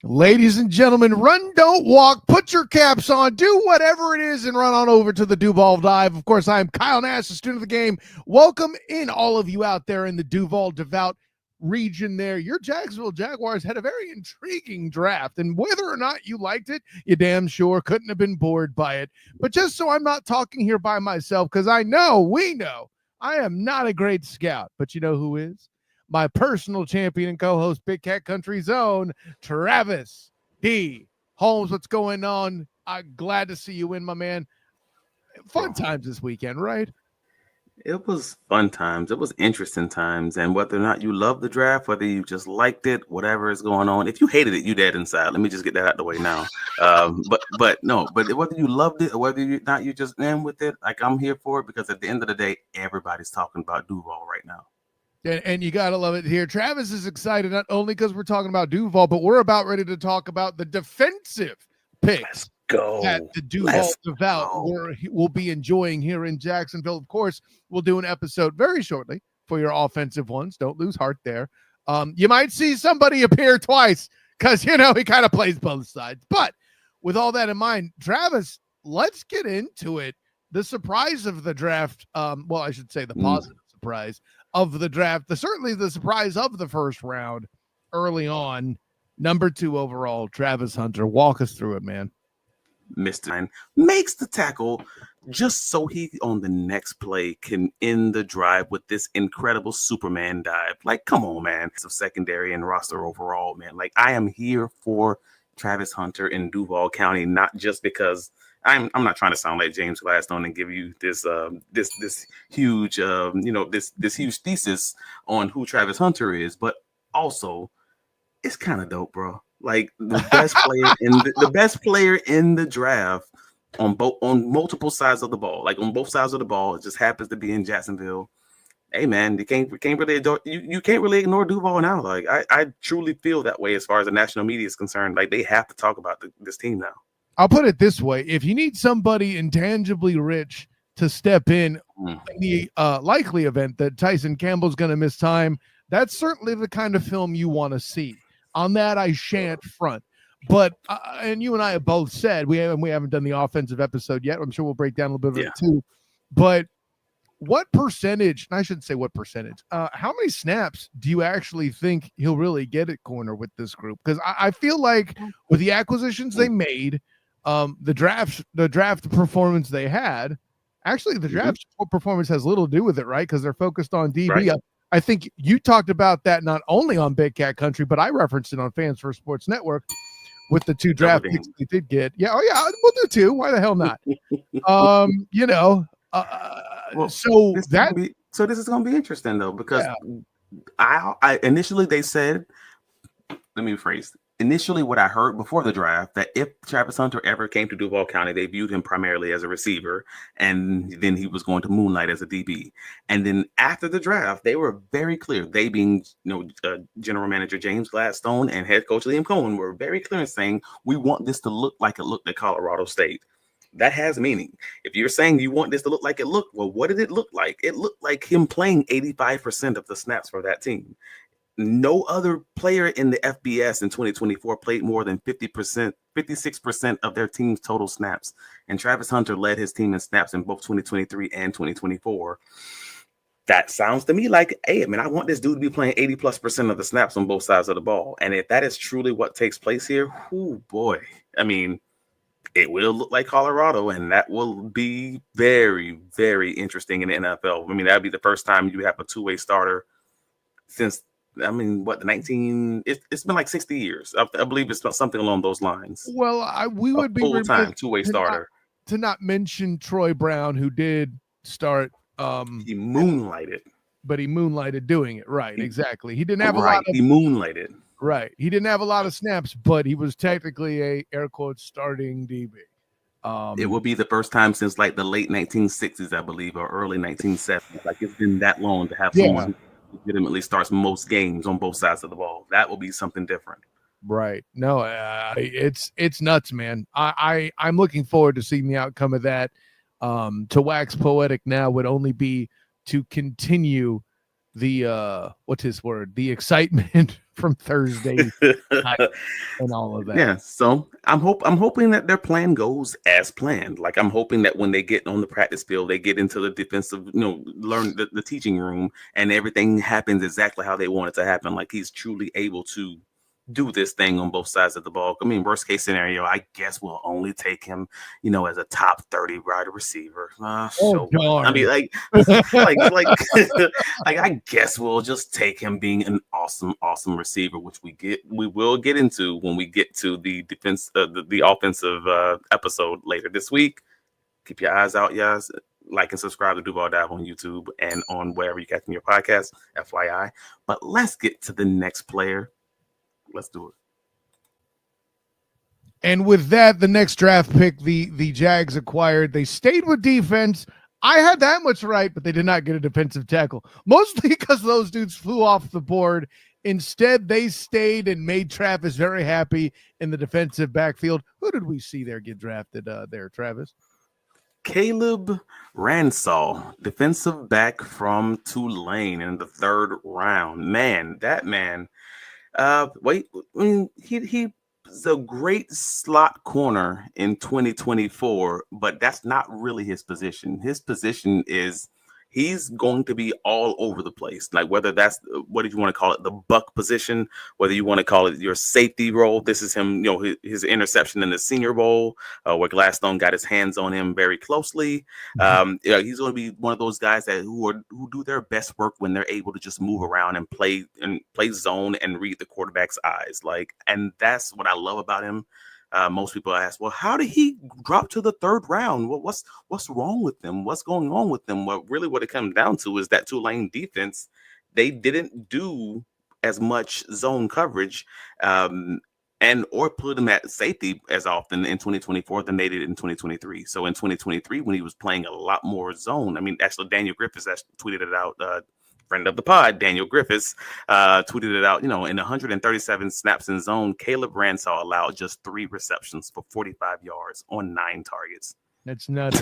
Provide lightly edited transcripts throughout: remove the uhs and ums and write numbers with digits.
Ladies and gentlemen, run, don't walk, put your caps on, do whatever it is, and run on over to the Duval Dive. Of course, I'm Kyle Nash, a student of the game. Welcome in all of you out there in the Duval Devout region there. Your Jacksonville Jaguars had a very intriguing draft, and whether or not you liked it, you damn sure couldn't have been bored by it. But just so I'm not talking here by myself, because we know, I am not a great scout, but you know who is? My personal champion and co-host, Big Cat Country's own Travis D. Holmes. What's going on? I'm glad to see you in, my man. Fun times this weekend, right? It was fun times. It was interesting times. And whether or not you love the draft, whether you just liked it, whatever is going on, if you hated it, you dead inside. Let me just get that out the way now. But whether you loved it or whether you not, you just in with it. Like, I'm here for it because at the end of the day, everybody's talking about Duval right now. And you got to love it here. Travis is excited not only because we're talking about Duval, but we're about ready to talk about the defensive picks that the Duval Devout will be enjoying here in Jacksonville. Of course, we'll do an episode very shortly for your offensive ones. Don't lose heart there. You might see somebody appear twice because, he kind of plays both sides. But with all that in mind, Travis, let's get into it. The surprise of the draft, I should say the positive surprise of the draft, certainly the surprise of the first round early on, number 2 overall, Travis Hunter. Walk us through it, man. Mr. Nine makes the tackle just so he on the next play can end the drive with this incredible Superman dive. Like, come on, man. It's a secondary and roster overall, man. Like, I am here for Travis Hunter in Duval County, not just because I'm not trying to sound like James Gladstone and give you this huge this huge thesis on who Travis Hunter is, but also it's kind of dope, bro. Like, the best player in the draft on multiple sides of the ball, like on both sides of the ball. It just happens to be in Jacksonville. Hey, man, you can't really ignore Duval now. Like, I truly feel that way as far as the national media is concerned. Like, they have to talk about this team now. I'll put it this way. If you need somebody intangibly rich to step in the likely event that Tyson Campbell's going to miss time, that's certainly the kind of film you want to see. On that, I shan't front. But, and you and I have both said, we haven't done the offensive episode yet. I'm sure we'll break down a little bit of it too. But what percentage, and I shouldn't say what percentage, how many snaps do you actually think he'll really get at corner with this group? Because I feel like with the acquisitions they made, the draft performance they had, actually the draft performance has little to do with it, right? Because they're focused on DB. Right. I think you talked about that not only on Big Cat Country, but I referenced it on Fans First Sports Network with the 2 draft picks they did get. Yeah, we'll do 2. Why the hell not? So this is going to be interesting though, because I initially they said, let me rephrase. Initially, what I heard before the draft, that if Travis Hunter ever came to Duval County, they viewed him primarily as a receiver, and then he was going to moonlight as a DB. And then after the draft, they were very clear. They being, General Manager James Gladstone and Head Coach Liam Cohen were very clear in saying, we want this to look like it looked at Colorado State. That has meaning. If you're saying you want this to look like it looked, well, what did it look like? It looked like him playing 85% of the snaps for that team. No other player in the FBS in 2024 played more than 56% of their team's total snaps. And Travis Hunter led his team in snaps in both 2023 and 2024. That sounds to me like, hey, man, I want this dude to be playing 80+% of the snaps on both sides of the ball. And if that is truly what takes place here, oh boy, I mean, it will look like Colorado, and that will be very, very interesting in the NFL. I mean, that'd be the first time you have a 2-way starter since, it's been like 60 years. I believe it's something along those lines. Well, we would be full-time 2-way starter. To not mention Troy Brown, who did start. He moonlighted. But he moonlighted doing it. Right, exactly. He didn't have a lot of... He moonlighted. Right. He didn't have a lot of snaps, but he was technically a, air quotes, starting DB. It will be the first time since like the late 1960s, I believe, or early 1970s. Like, it's been that long to have someone legitimately starts most games on both sides of the ball. That will be something different. Right. No, it's nuts, man. I'm looking forward to seeing the outcome of that. To wax poetic now would only be to continue what's his word? The excitement from Thursday night and all of that. Yeah, so I'm hoping that their plan goes as planned. Like I'm hoping that when they get on the practice field, they get into the defensive, learn the teaching room, and everything happens exactly how they want it to happen. Like he's truly able to do this thing on both sides of the ball. I mean, worst case scenario, I guess we'll only take him, as a top 30 wide receiver. Darn. I mean, like I guess we'll just take him being an awesome receiver, which we will get into when we get to the defense, the offensive episode later this week. Keep your eyes out, guys. Like and subscribe to Duval Dive on YouTube and on wherever you catch your podcast, FYI. But let's get to the next player. Let's do it. And with that, the next draft pick, the Jags acquired. They stayed with defense. I had that much right, but they did not get a defensive tackle, mostly because those dudes flew off the board. Instead, they stayed and made Travis very happy in the defensive backfield. Who did we see there get drafted there, Travis? Caleb Ransall, defensive back from Tulane in the 3rd round. Man, that man. He's a great slot corner in 2024, but that's not really his position. His position is he's going to be all over the place. Like whether that's what did you want to call it, the buck position, whether you want to call it your safety role. This is him, his interception in the Senior Bowl, where Gladstone got his hands on him very closely. He's going to be one of those guys who do their best work when they're able to just move around and play zone and read the quarterback's eyes. And that's what I love about him. Most people ask, well, how did he drop to the 3rd round? Well, what's wrong with them? What's going on with them? Well, really what it comes down to is that Tulane defense, they didn't do as much zone coverage or put him at safety as often in 2024 than they did in 2023. So in 2023, when he was playing a lot more zone, I mean, actually Daniel Griffiths tweeted it out, friend of the pod, Daniel Griffiths, tweeted it out, in 137 snaps in zone, Caleb Ransall allowed just 3 receptions for 45 yards on 9 targets. That's nuts.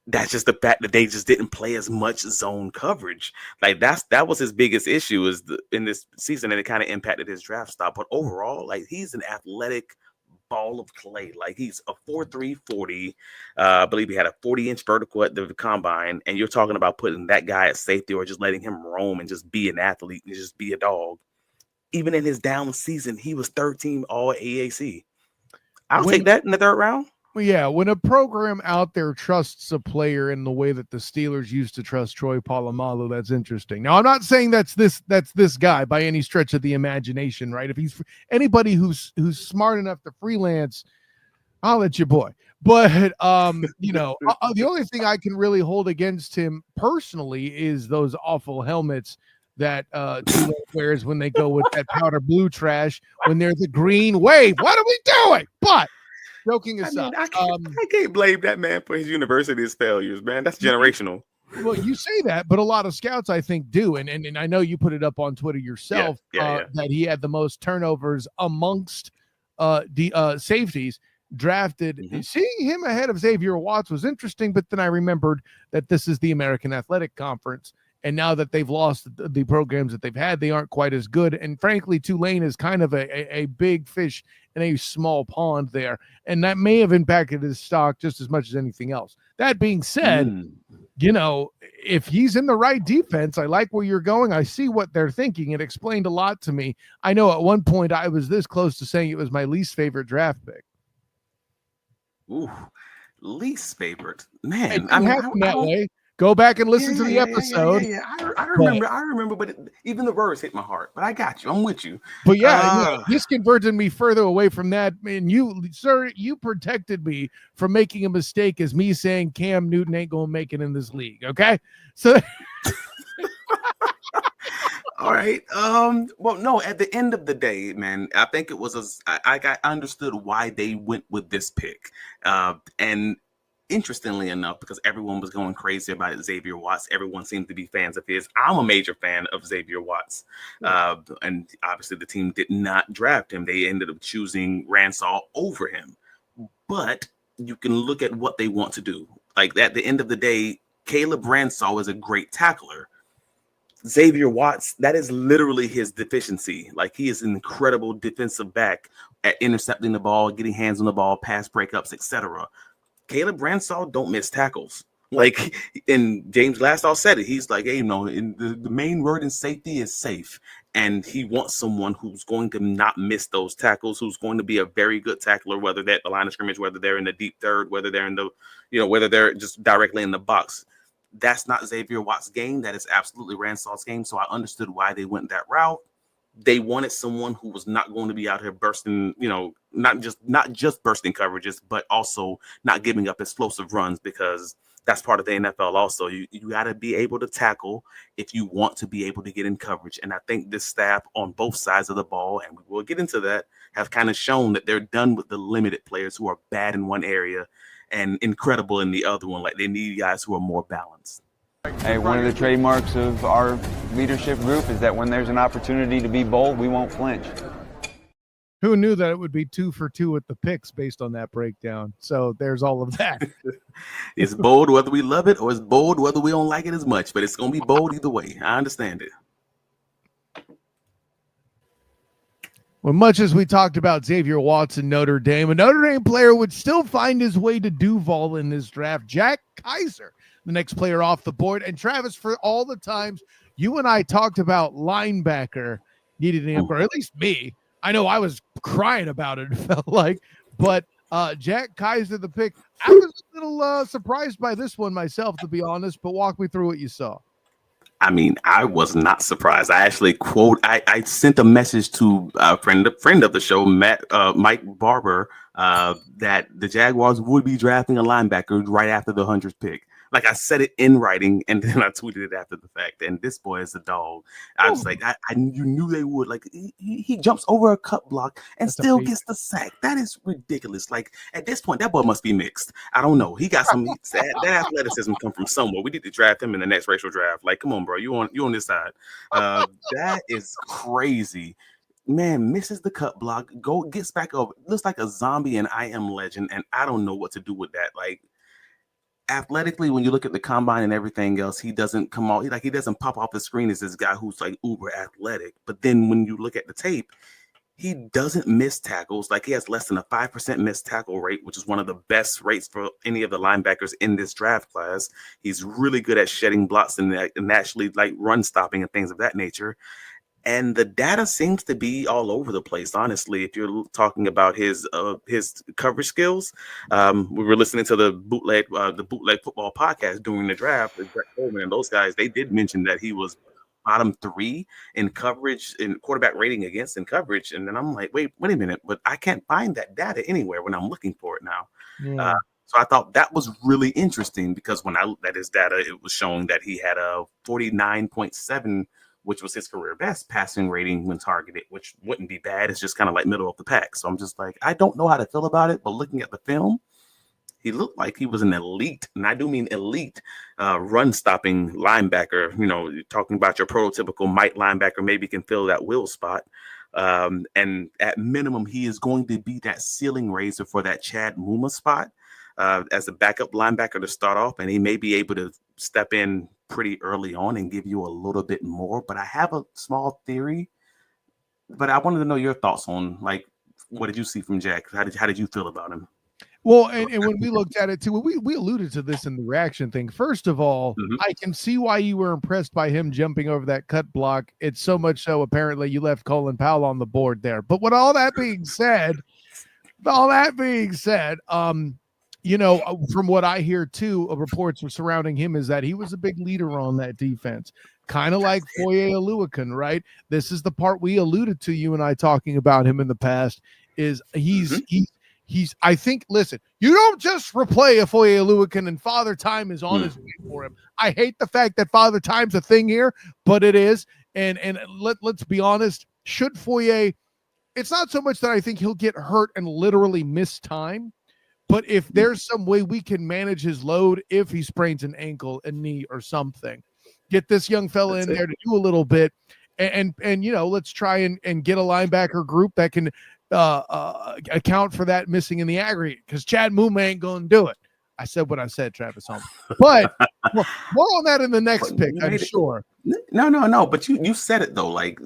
That's just the fact that they just didn't play as much zone coverage. Like that was his biggest issue in this season, and it kind of impacted his draft stock. But overall, like he's an athletic ball of clay. Like he's a 4.3 40. I believe he had a 40-inch vertical at the combine, and you're talking about putting that guy at safety or just letting him roam and just be an athlete and just be a dog. Even in his down season, he was 3rd team all AAC. I'll take that in the 3rd round. Yeah, when a program out there trusts a player in the way that the Steelers used to trust Troy Polamalu, that's interesting. Now, I'm not saying that's this guy by any stretch of the imagination, right? If he's anybody who's smart enough to freelance, I'll let your boy. But the only thing I can really hold against him personally is those awful helmets that Tulane wears when they go with that powder blue trash when they're the green wave. What are we doing? But joking aside, I can't blame that man for his university's failures, man. That's generational. Well, you say that, but a lot of scouts, I think, do. And I know you put it up on Twitter yourself that he had the most turnovers amongst safeties drafted. Mm-hmm. Seeing him ahead of Xavier Watts was interesting, but then I remembered that this is the American Athletic Conference. And now that they've lost the programs that they've had, they aren't quite as good. And frankly, Tulane is kind of a big fish in a small pond there. And that may have impacted his stock just as much as anything else. That being said, if he's in the right defense, I like where you're going. I see what they're thinking. It explained a lot to me. I know at one point I was this close to saying it was my least favorite draft pick. Ooh, least favorite. Man, I mean, that way. Go back and listen to the episode. I remember, but even the words hit my heart. But I got you. I'm with you. But this converted me further away from that. And you, sir, you protected me from making a mistake as me saying Cam Newton ain't going to make it in this league. Okay? So. All right. Well, no, at the end of the day, man, I think it was I understood why they went with this pick. And interestingly enough, because everyone was going crazy about Xavier Watts, everyone seemed to be fans of his. I'm a major fan of Xavier Watts. And obviously the team did not draft him. They ended up choosing Ransall over him. But you can look at what they want to do. Like at the end of the day, Caleb Ransall is a great tackler. Xavier Watts, that is literally his deficiency. Like, he is an incredible defensive back at intercepting the ball, getting hands on the ball, pass breakups, etc. Caleb Bransall don't miss tackles. Like, and James Glasgow said it. He's like, hey, the main word in safety is safe. And he wants someone who's going to not miss those tackles, who's going to be a very good tackler, whether they're at the line of scrimmage, whether they're in the deep third, whether they're in the, whether they're just directly in the box. That's not Xavier Watts' game. That is absolutely Ransall's game. So I understood why they went that route. They wanted someone who was not going to be out here bursting, not just bursting coverages, but also not giving up explosive runs, because that's part of the NFL also. You got to be able to tackle if you want to be able to get in coverage. And I think this staff on both sides of the ball, and we will get into that, have kind of shown that they're done with the limited players who are bad in one area and incredible in the other one. Like, they need guys who are more balanced. Hey, one of the trademarks of our leadership group is that when there's an opportunity to be bold, we won't flinch. Who knew that it would be 2 for 2 with the picks based on that breakdown? So there's all of that. It's bold whether we love it, or it's bold whether we don't like it as much, but it's going to be bold either way. I understand it. Well, much as we talked about Xavier Watts in Notre Dame, a Notre Dame player would still find his way to Duval in this draft. Jack Kaiser, the next player off the board. And Travis, for all the times you and I talked about linebacker needed an answer, or at least me, I know I was crying about it, it felt like, but Jack Kaiser, the pick, I was a little surprised by this one myself, to be honest, but walk me through what you saw. I mean, I was not surprised. I actually I sent a message to a friend of the show, Mike Barber, that the Jaguars would be drafting a linebacker right after the 100th pick. Like, I said it in writing, and then I tweeted it after the fact. And this boy is a dog. I was like, you knew they would. Like, he jumps over a cut block and still gets the sack. That is ridiculous. Like, at this point, that boy must be mixed. I don't know. He got some that athleticism come from somewhere. We need to draft him in the next racial draft. Like, come on, bro. You on this side. That is crazy. Man, misses the cut block, gets back up, looks like a zombie in I Am Legend, and I don't know what to do with that. Like, athletically, when you look at the combine and everything else, he doesn't come out. He doesn't pop off the screen as this guy who's like uber athletic. But then when you look at the tape, he doesn't miss tackles. Like, he has less than a 5% missed tackle rate, which is one of the best rates for any of the linebackers in this draft class. He's really good at shedding blocks and actually like run stopping and things of that nature. And the data seems to be all over the place, honestly. If you're talking about his coverage skills, we were listening to the bootleg football podcast during the draft. Brett Coleman and those guys, they did mention that he was bottom 3 in coverage, in quarterback rating against in coverage. And then I'm like, wait a minute, but I can't find that data anywhere when I'm looking for it now. Yeah. So I thought that was really interesting, because when I looked at his data, it was showing that he had a 49.7, which was his career best passing rating when targeted, which wouldn't be bad. It's just kind of like middle of the pack. So I'm just like, I don't know how to feel about it, but looking at the film, he looked like he was an elite, and I do mean elite, run-stopping linebacker. You're talking about your prototypical Mike linebacker, maybe can fill that will spot. And at minimum, he is going to be that ceiling raiser for that Chad Muma spot as a backup linebacker to start off, and he may be able to step in pretty early on and give you a little bit more. But I have a small theory, but I wanted to know your thoughts on, like, what did you see from Jack? How did you feel about him? Well, and when we looked at it too, we alluded to this in the reaction thing. First of all, I can see why you were impressed by him jumping over that cut block. It's so much so apparently you left Colin Powell on the board there. But with all that being said, from what I hear too of reports surrounding him is that he was a big leader on that defense, kind of like Foye Oluokun, right? This is the part we alluded to, you and I talking about him in the past, is he's I think, listen, you don't just replay a Foye Oluokun and Father Time is on his way for him. I hate the fact that Father Time's a thing here, but it is. And let's be honest, should Foye, it's not so much that I think he'll get hurt and literally miss time, but if there's some way we can manage his load, if he sprains an ankle, a knee, or something, get this young fella in there to do a little bit, and let's try and get a linebacker group that can account for that missing in the aggregate, because Chad Muma ain't going to do it. I said what I said, Travis Homer. But more on that in the next pick, I'm sure. No. But you said it though. Like,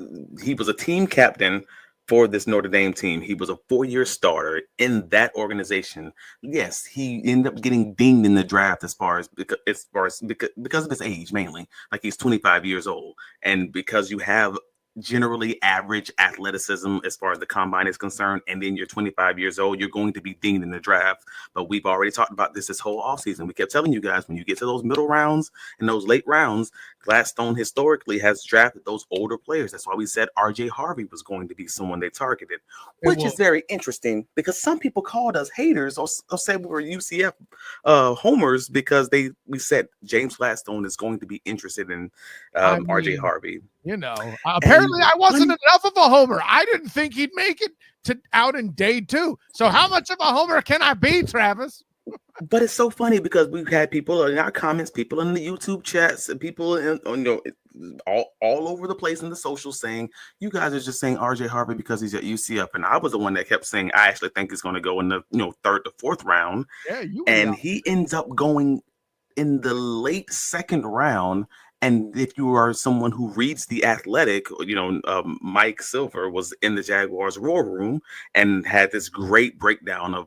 he was a team captain for this Notre Dame team. He was a 4-year starter in that organization. Yes, he ended up getting dinged in the draft because of his age mainly. Like, he's 25 years old, and because you have generally average athleticism as far as the combine is concerned, and then you're 25 years old, you're going to be dinged in the draft. But we've already talked about this whole offseason. We kept telling you guys, when you get to those middle rounds and those late rounds, Gladstone historically has drafted those older players. That's why we said RJ Harvey was going to be someone they targeted, which is very interesting because some people called us haters or said we were UCF homers because we said James Gladstone is going to be interested in RJ Harvey. Apparently I wasn't enough of a homer. I didn't think he'd make it to out in day 2. So how much of a homer can I be, Travis? But it's so funny because we've had people in our comments, people in the YouTube chats, and people all over the place in the socials saying, you guys are just saying RJ Harvey because he's at UCF. And I was the one that kept saying, I actually think he's going to go in the 3rd to 4th round. Yeah, he ends up going in the late 2nd round. And if you are someone who reads The Athletic, Mike Silver was in the Jaguars War Room and had this great breakdown of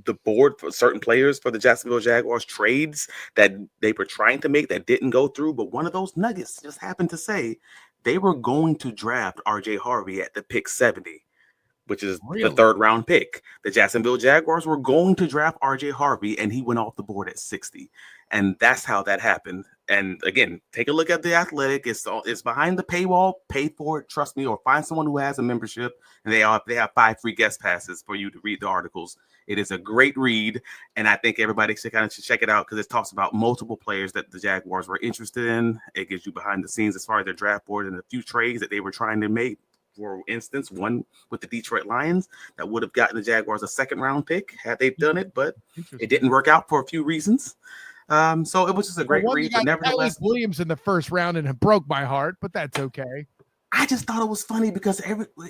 the board for certain players for the Jacksonville Jaguars, trades that they were trying to make that didn't go through. But one of those nuggets just happened to say they were going to draft RJ Harvey at the pick 70, which is the 3rd round pick. The Jacksonville Jaguars were going to draft RJ Harvey, and he went off the board at 60. And that's how that happened. And again, take a look at The Athletic. It's behind the paywall. Pay for it, trust me, or find someone who has a membership. And they have 5 free guest passes for you to read the articles. It is a great read, and I think everybody should check it out because it talks about multiple players that the Jaguars were interested in. It gives you behind the scenes as far as their draft board and a few trades that they were trying to make. For instance, one with the Detroit Lions that would have gotten the Jaguars a 2nd round pick had they done it, but it didn't work out for a few reasons. So it was just a great read. But nevertheless, Williams in the 1st round and it broke my heart, but that's okay. I just thought it was funny because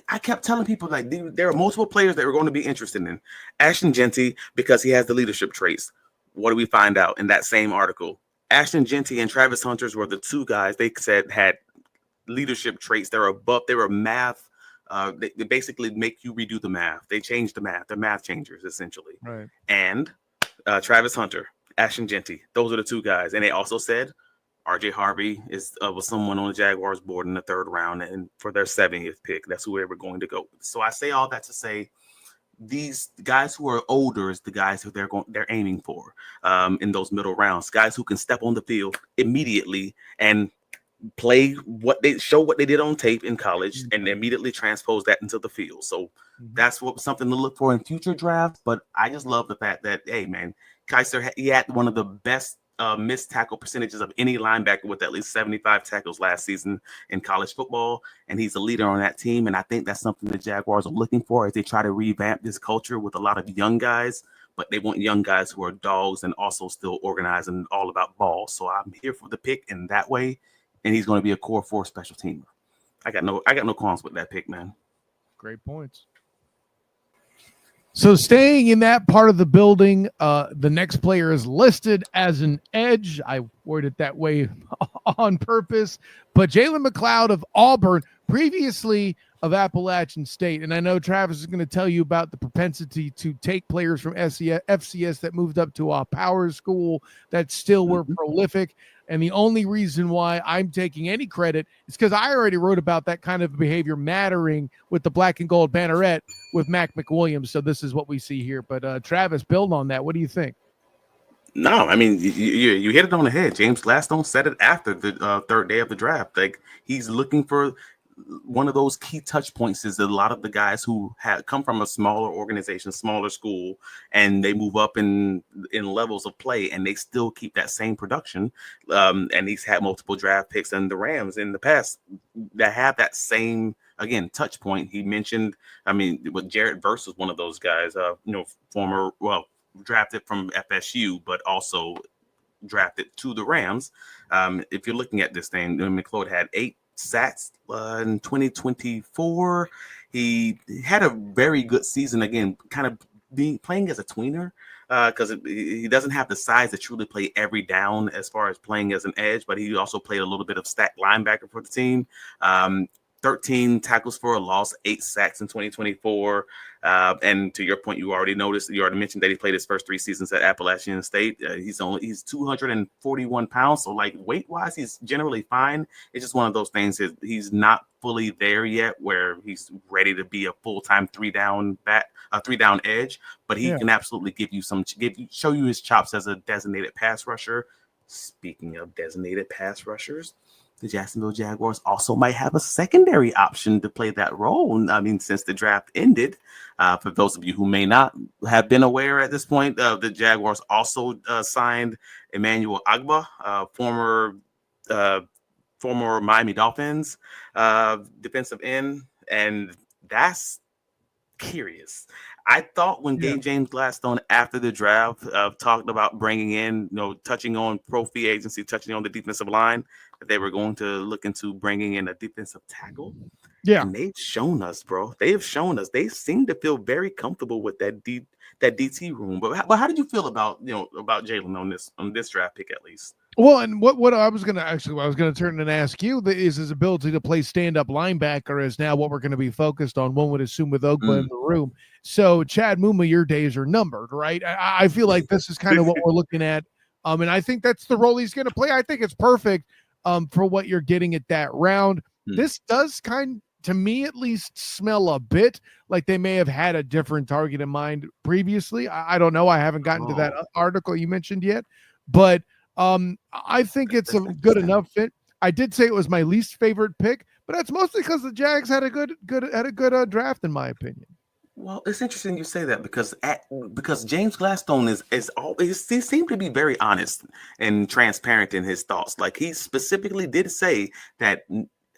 I kept telling people like there are multiple players that were going to be interested in Ashton Jeanty because he has the leadership traits. What do we find out in that same article? Ashton Jeanty and Travis Hunters were the 2 guys they said had leadership traits. They were math. They basically make you redo the math. They changed the math. They're math changers essentially. Right. And Travis Hunter, Ashton Jeanty, those are the 2 guys. And they also said RJ Harvey was someone on the Jaguars board in the 3rd round, and for their 70th pick, that's who they were going to go with. So I say all that to say these guys who are older is the guys who they're aiming for in those middle rounds. Guys who can step on the field immediately and play what they did on tape in college and immediately transpose that into the field. So that's something to look for in future drafts. But I just love the fact that, hey man, Kaiser, he had one of the best missed tackle percentages of any linebacker with at least 75 tackles last season in college football. And he's a leader on that team. And I think that's something the Jaguars are looking for as they try to revamp this culture with a lot of young guys, but they want young guys who are dogs and also still organized and all about ball. So I'm here for the pick in that way. And he's going to be a core 4 special teamer. I got no qualms with that pick, man. Great points. So staying in that part of the building, the next player is listed as an edge. I worded it that way on purpose. But Jalen McLeod of Auburn, previously of Appalachian State. And I know Travis is going to tell you about the propensity to take players from FCS that moved up to a power school that still were prolific. And the only reason why I'm taking any credit is because I already wrote about that kind of behavior mattering with the black and gold banneret with Mac McWilliams. So this is what we see here. But Travis, build on that. What do you think? No, I mean, you hit it on the head. James Gladstone said it after the 3rd day of the draft. Like, he's looking for one of those key touch points is a lot of the guys who have come from a smaller organization, smaller school, and they move up in levels of play and they still keep that same production. And he's had multiple draft picks in the Rams in the past that have that same, again, touch point. He mentioned, with Jared Verse was one of those guys, drafted from FSU, but also drafted to the Rams. If you're looking at this thing, McLeod had 8 sacks in 2024. He had a very good season, again, kind of playing as a tweener. because he doesn't have the size to truly play every down as far as playing as an edge, but he also played a little bit of stack linebacker for the team. 13 tackles for a loss, 8 sacks in 2024. And to your point, you already mentioned that he played his first 3 seasons at Appalachian State. He's 241 pounds. So like weight wise, he's generally fine. It's just one of those things that he's not fully there yet where he's ready to be a full-time 3-down edge, but he can absolutely show you his chops as a designated pass rusher. Speaking of designated pass rushers, the Jacksonville Jaguars also might have a secondary option to play that role. I mean, since the draft ended, for those of you who may not have been aware at this point, the Jaguars also signed Emmanuel Agba, former Miami Dolphins defensive end, and that's curious. I thought when James Gladstone after the draft talked about bringing in, touching on pro free agency, touching on the defensive line, that they were going to look into bringing in a defensive tackle. Yeah, and they've shown us, bro. They have shown us. They seem to feel very comfortable with that DT room. But how did you feel about Jalen on this draft pick at least? Well, and what I was going to turn and ask you is his ability to play stand-up linebacker is now what we're going to be focused on. One would assume with Ogba in the room. So, Chad Muma, your days are numbered, right? I feel like this is kind of what we're looking at. And I think that's the role he's going to play. I think it's perfect for what you're getting at that round. This does to me at least, smell a bit like they may have had a different target in mind previously. I don't know. I haven't gotten to that article you mentioned yet, but I think it's a good enough fit. I did say it was my least favorite pick, but that's mostly because the Jags had a good draft, in my opinion. Well, it's interesting you say that because James Gladstone he seemed to be very honest and transparent in his thoughts. Like he specifically did say that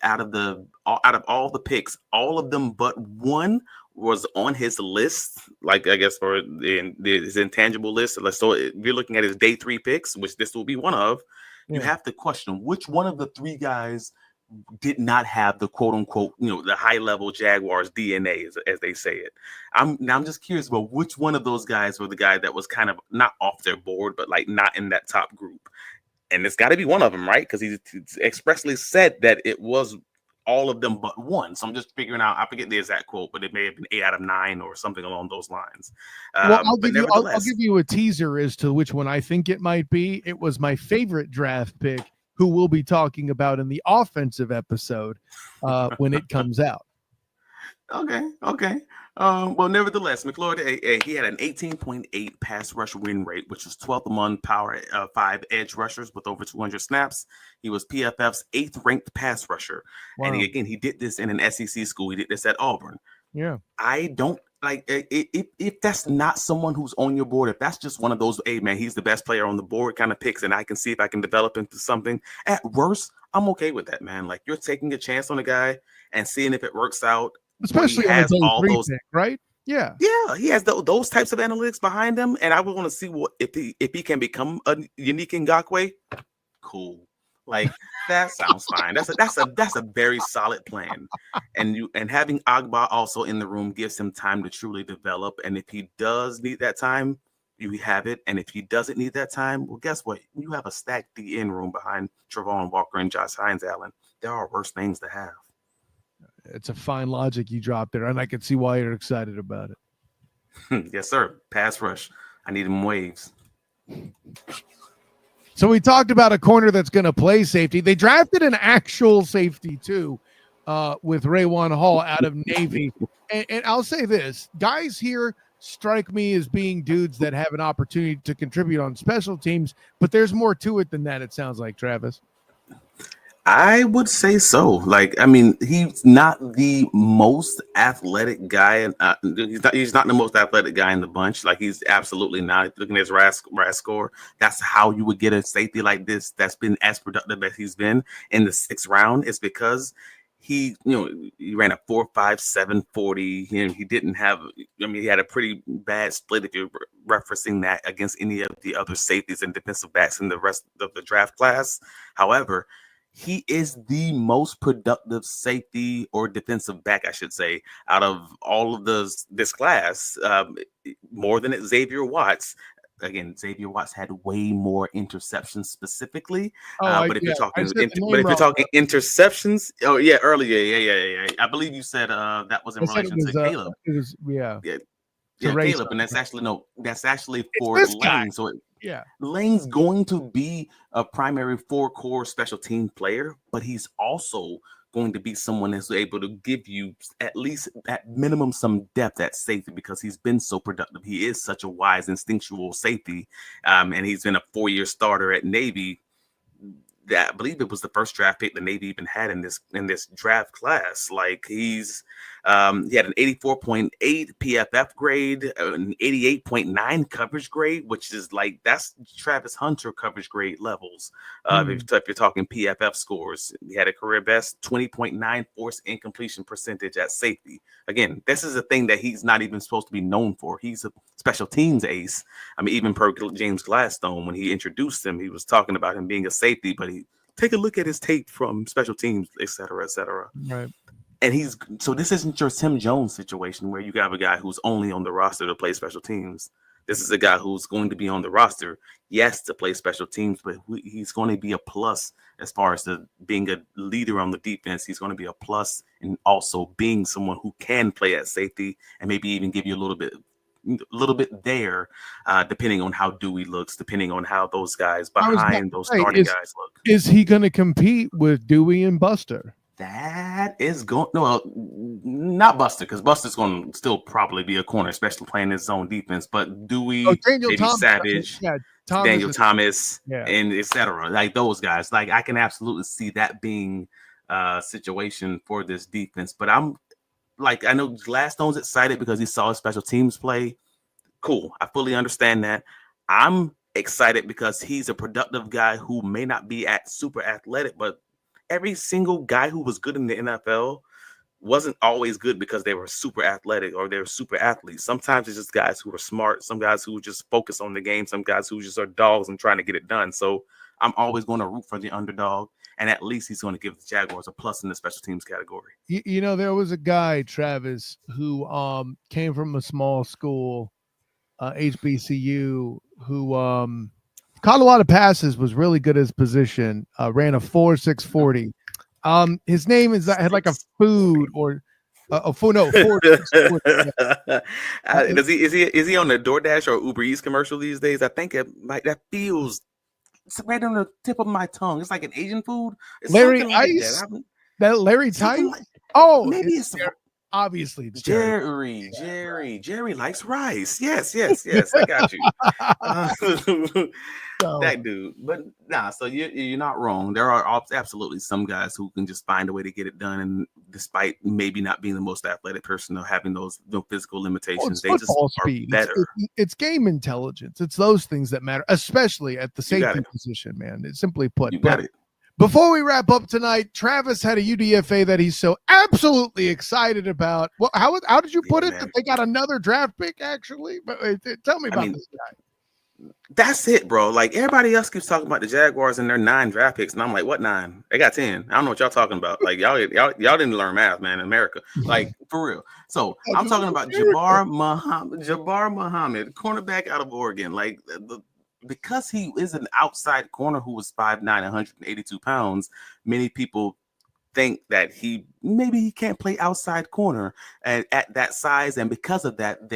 out of all the picks, all of them but one was on his list, like I guess for his intangible list. So if you're looking at his day 3 picks, which this will be one of, you have to question which one of the 3 guys did not have the quote unquote, the high level Jaguars DNA, as they say it. I'm just curious about which one of those guys were the guy that was kind of not off their board, but like not in that top group. And it's got to be one of them, right? Because he expressly said that it was all of them but one. So I'm just figuring out, I forget the exact quote, but it may have been 8 out of 9 or something along those lines. Well, I'll give you a teaser as to which one I think it might be. It was my favorite draft pick, who we'll be talking about in the offensive episode when it comes out. Okay. Well, nevertheless, McLeod, he had an 18.8 pass rush win rate, which was 12th among Power 5 edge rushers with over 200 snaps. He was PFF's 8th ranked pass rusher. Wow. And he did this in an SEC school. He did this at Auburn. Yeah. I don't like if that's not someone who's on your board, if that's just one of those, hey man, he's the best player on the board kind of picks, and I can see if I can develop into something. At worst, I'm okay with that, man. Like you're taking a chance on a guy and seeing if it works out. Especially on all those pick, right? Yeah, he has those types of analytics behind him, and I would want to see if he can become a unique Ngakoue. Cool, like that sounds fine. That's a very solid plan, and having Agba also in the room gives him time to truly develop. And if he does need that time, you have it. And if he doesn't need that time, well, guess what? You have a stacked DN room behind Travon Walker and Josh Hines-Allen. There are worse things to have. It's a fine logic you dropped there, and I can see why you're excited about it. Yes, sir. Pass rush. I need them waves. So we talked about a corner that's going to play safety. They drafted an actual safety, too, with Raywan Hall out of Navy. And I'll say this. Guys here strike me as being dudes that have an opportunity to contribute on special teams, but there's more to it than that, it sounds like, Travis. I would say so. Like, I mean, he's not the most athletic guy, and he's not the most athletic guy in the bunch. Like, he's absolutely not. Looking at his RAS score, that's how you would get a safety like this that's been as productive as he's been in the 6th round. It's because he ran a 4.57 40. He didn't have. I mean, he had a pretty bad split if you're referencing that against any of the other safeties and defensive backs in the rest of the draft class. However, he is the most productive safety or defensive back, I should say, out of all of this class, more than Xavier Watts. again, Xavier Watts had way more interceptions specifically. Oh, but if you're talking, wrong. Interceptions, earlier, yeah. I believe you said that was in relation to Caleb. It was Caleb, and that's actually for Lane. Guy. So Lane's going to be a primary 4-core special team player, but he's also going to be someone that's able to give you at least at minimum some depth at safety because he's been so productive. He is such a wise, instinctual safety, and he's been a 4-year starter at Navy. I believe it was the first draft pick the Navy even had in this draft class. Like he had an 84.8 PFF grade, an 88.9 coverage grade, which is like that's Travis Hunter coverage grade levels. If you're talking PFF scores, he had a career best 20.9 force incompletion percentage at safety. Again, this is a thing that he's not even supposed to be known for. He's a special teams ace. I mean, even per James Gladstone, when he introduced him, he was talking about him being a safety, but take a look at his tape from special teams, et cetera, et cetera. Right. And so this isn't your Tim Jones situation where you have a guy who's only on the roster to play special teams. This is a guy who's going to be on the roster, yes, to play special teams, but he's going to be a plus as far as being a leader on the defense. He's going to be a plus and also being someone who can play at safety and maybe even give you a little bit there, depending on how Dewey looks, depending on how those guys behind those starting guys look. Is he going to compete with Dewey and Buster? That is going not Buster, because Buster's going to still probably be a corner, especially playing his zone defense. But Dewey, maybe Savage, Daniel Thomas, and etc. Like those guys. Like I can absolutely see that being a situation for this defense. But I know Gladstone's excited because he saw his special teams play. Cool. I fully understand that. I'm excited because he's a productive guy who may not be super athletic, but every single guy who was good in the NFL wasn't always good because they were super athletic or they were super athletes. Sometimes it's just guys who are smart, some guys who just focus on the game, some guys who just are dogs and trying to get it done. So I'm always going to root for the underdog, and at least he's going to give the Jaguars a plus in the special teams category. There was a guy, Travis, who came from a small school, HBCU, who caught a lot of passes, was really good at his position, ran a 4.640. His name had like a food or a food. No, 4.640. Is he on the DoorDash or Uber Eats commercial these days? I think that feels right on the tip of my tongue. It's like an Asian food. It's Larry Ice. That Larry Tice. Maybe it's obviously it's Jerry likes rice. Yes. I got you. That dude. But so you're not wrong. There are absolutely some guys who can just find a way to get it done, and despite maybe not being the most athletic person or having those physical limitations, they just are better. It's game intelligence. It's those things that matter, especially at the safety position, man. It's simply put. You got it. Before we wrap up tonight, Travis had a UDFA that he's so absolutely excited about. Well, how did you put it? That they got another draft pick, actually? But tell me about this guy. That's it, bro. Like everybody else keeps talking about the Jaguars and their 9 draft picks, and I'm like, what 9? They got 10. I don't know what y'all talking about. Like y'all didn't learn math, man, in America. Like for real. So I'm talking about Jabbar Muhammad, cornerback out of Oregon. Like because he is an outside corner who was 5'9", 182 pounds, many people think that he can't play outside corner at that size, and because of that,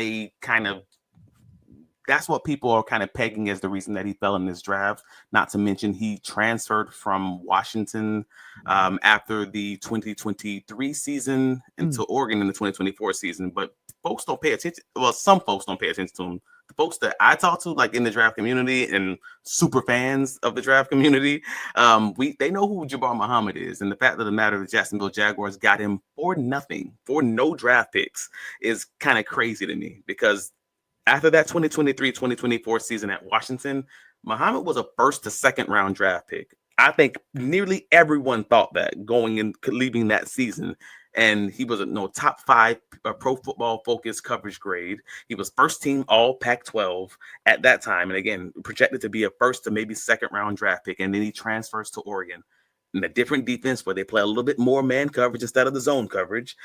that's what people are kind of pegging as the reason that he fell in this draft. Not to mention he transferred from Washington after the 2023 season into Oregon in the 2024 season. But folks don't pay attention. Well, some folks don't pay attention to him. The folks that I talk to, like in the draft community and super fans of the draft community, they know who Jabbar Muhammad is. And the fact of the matter, the Jacksonville Jaguars got him for nothing, for no draft picks, is kind of crazy to me, because after that 2023-2024 season at Washington, Muhammad was a first to second round draft pick. I think nearly everyone thought that leaving that season. And he was a top 5 Pro Football Focus coverage grade. He was first team all Pac-12 at that time. And again, projected to be a first to maybe second round draft pick. And then he transfers to Oregon in a different defense where they play a little bit more man coverage instead of the zone coverage,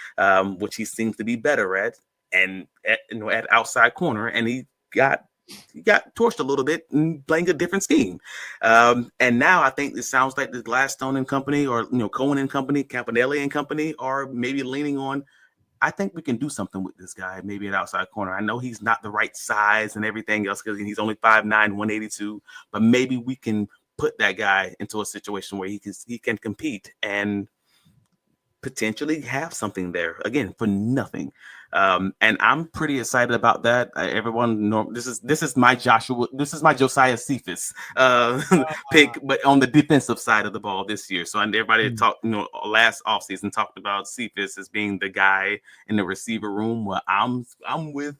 which he seems to be better at. And at outside corner, and he got he got torched a little bit and playing a different scheme. And now I think it sounds like the Gladstone and company, or Cohen and company, Campanelli and company, are maybe leaning on, I think we can do something with this guy, maybe an outside corner. I know he's not the right size and everything else because he's only 5'9", 182, but maybe we can put that guy into a situation where he can compete and potentially have something there again for nothing. And I'm pretty excited about that. Everyone know this is my Josiah Cephas pick, but on the defensive side of the ball this year. So everybody talked, last offseason talked about Cephas as being the guy in the receiver room. Well, I'm with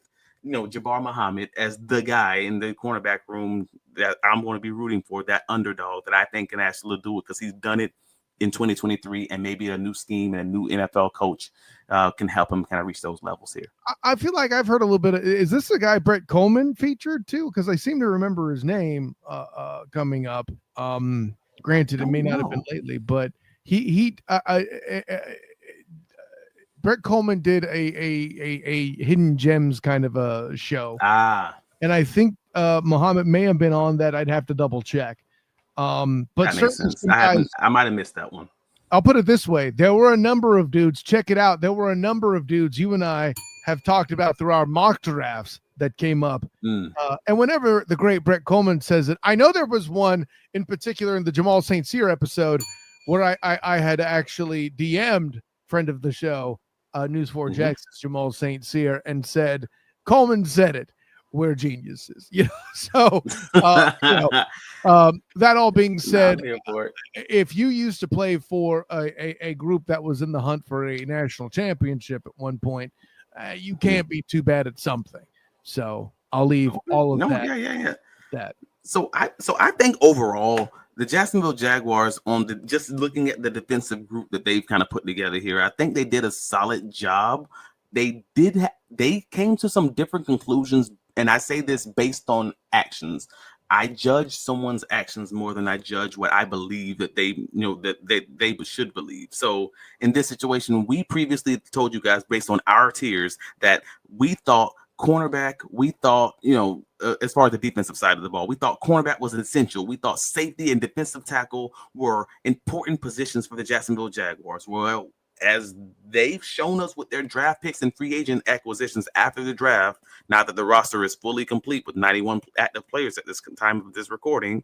Jabbar Muhammad as the guy in the cornerback room that I'm going to be rooting for, that underdog that I think can actually do it because he's done it in 2023, and maybe a new scheme and a new NFL coach can help him kind of reach those levels here. I feel like I've heard a little bit of, is this the guy Brett Coleman featured too? Because I seem to remember his name coming up. Granted, it may not have been lately, but Brett Coleman did a hidden gems kind of a show. And I think Muhammad may have been on that. I'd have to double check. But that makes sense. I might have missed that one. I'll put it this way. There were a number of dudes. Check it out. There were a number of dudes you and I have talked about through our mock drafts that came up. And whenever the great Brett Coleman says it, I know there was one in particular in the Jamal St. Cyr episode where I had actually DM'd friend of the show, News 4 Jackson's Jamal St. Cyr, and said, Coleman said it. We're geniuses, So, that all being said, if you used to play for a group that was in the hunt for a national championship at one point, you can't be too bad at something. So I'll leave all of that. That. So I think overall, the Jacksonville Jaguars, just looking at the defensive group that they've kind of put together here, I think they did a solid job. They came to some different conclusions. And I say this based on actions. I judge someone's actions more than I judge what I believe that they should believe. So in this situation, we previously told you guys based on our tiers that we thought cornerback, as far as the defensive side of the ball, we thought cornerback was essential. We thought safety and defensive tackle were important positions for the Jacksonville Jaguars. Well, as they've shown us with their draft picks and free agent acquisitions after the draft, now that the roster is fully complete with 91 active players at this time of this recording,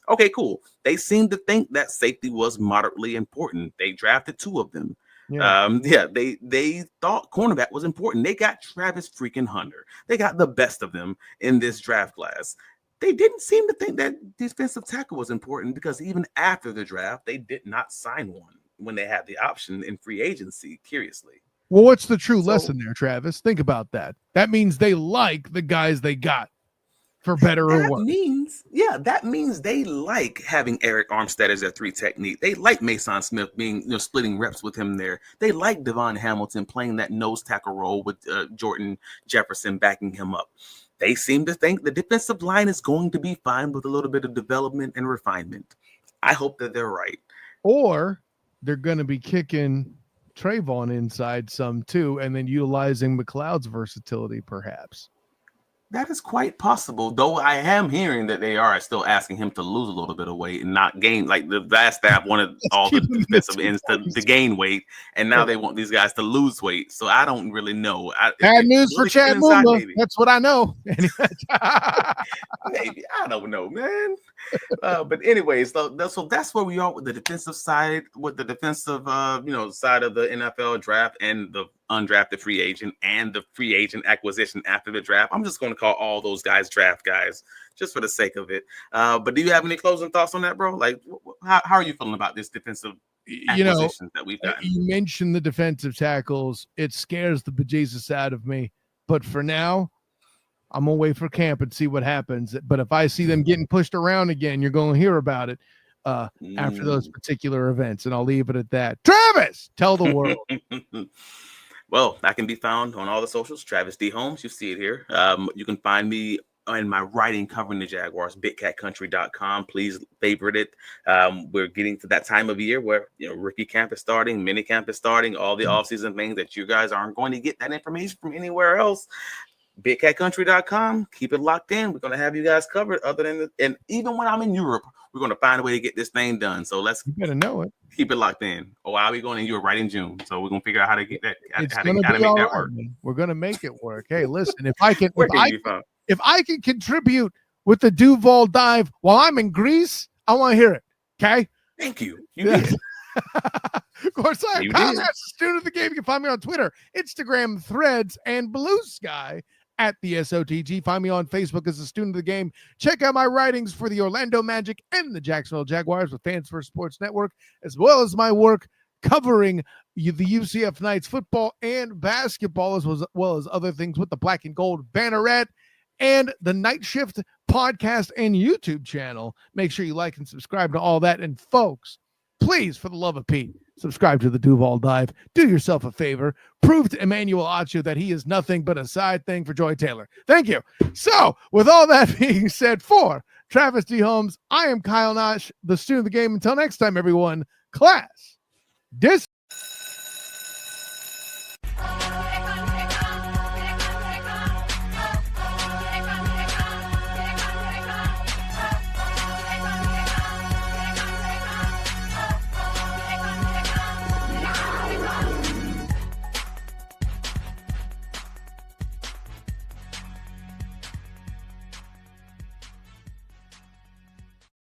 okay, cool. They seem to think that safety was moderately important. They drafted 2 of them. They thought cornerback was important. They got Travis freaking Hunter. They got the best of them in this draft class. They didn't seem to think that defensive tackle was important because even after the draft, they did not sign one when they had the option in free agency, curiously. Well, what's the true lesson there, Travis? Think about that. That means they like the guys they got, for better or worse. That means they like having Eric Armstead as their 3 technique. They like Mason Smith being, splitting reps with him there. They like Devon Hamilton playing that nose tackle role with Jordan Jefferson backing him up. They seem to think the defensive line is going to be fine with a little bit of development and refinement. I hope that they're right. Or they're going to be kicking Trayvon inside some too, and then utilizing McLeod's versatility, perhaps. That is quite possible, though I am hearing that they are still asking him to lose a little bit of weight and not gain. Like the last staff wanted all the defensive ends to gain weight, and now they want these guys to lose weight. So I don't really know. Bad news for Chad Muma. That's what I know. Maybe. I don't know, man. But anyways, so that's where we are with the defensive side, side of the NFL draft and the undrafted free agent and the free agent acquisition after the draft. I'm just going to call all those guys draft guys just for the sake of it. But do you have any closing thoughts on that, bro? Like, how are you feeling about this defensive acquisitions that we've got? You mentioned the defensive tackles. It scares the bejesus out of me. But for now, I'm going to wait for camp and see what happens. But if I see them getting pushed around again, you're going to hear about it after those particular events. And I'll leave it at that. Travis, tell the world. Well, I can be found on all the socials, Travis D. Holmes. You see it here. You can find me in my writing covering the Jaguars, bigcatcountry.com. Please favorite it. We're getting to that time of year where rookie camp is starting, mini camp is starting, all the offseason things that you guys aren't going to get that information from anywhere else. BigCatCountry.com. Keep it locked in. We're going to have you guys covered. And even when I'm in Europe, we're going to find a way to get this thing done. So you better know it. Keep it locked in. Oh, I'll be going in Europe right in June. So we're going to figure out how to get that. It's how to make that work. Man. We're going to make it work. Hey, listen, if I can contribute with the Duval dive while I'm in Greece, I want to hear it. Okay. Thank you. You did. Of course, I'm Kyle Nash, student of the game. You can find me on Twitter, Instagram, Threads, and Blue Sky at the SOTG. Find me on Facebook as a student of the game. Check out my writings for the Orlando Magic and the Jacksonville Jaguars with Fans First Sports Network, as well as my work covering the UCF Knights football and basketball, as well as other things with the Black and Gold Banneret and the Night Shift podcast and YouTube channel. Make sure you like and subscribe to all that. And folks, please, for the love of Pete, subscribe to the Duval Dive. Do yourself a favor. Prove to Emmanuel Acho that he is nothing but a side thing for Joy Taylor. Thank you. So, with all that being said, for Travis D. Holmes, I am Kyle Nash, the student of the game. Until next time, everyone, class dismissed.